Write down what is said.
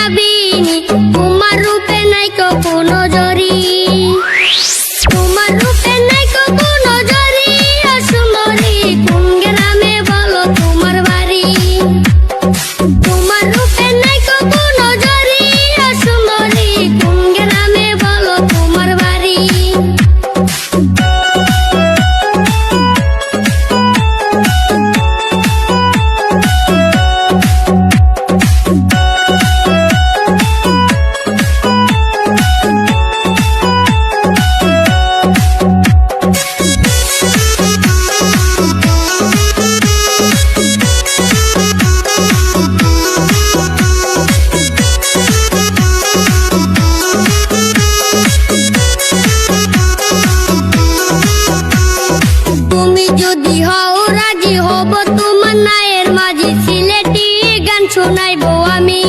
মায়াবিনী, তোমার রূপে নাই কোনো জরি, তোমার রূপে নাই কোনো জরি। সুন্দরী কোন গ্রামে বলো তোমার বাড়ি, তোমার রূপে নাই কোনো জরি। সুন্দরী কোন গ্রামে বলো তোমার বাড়ি। তুমি যদি হও রাজি হব তোমার নায়ের মাঝি, সিলেটি গান শোনাইবো আমি।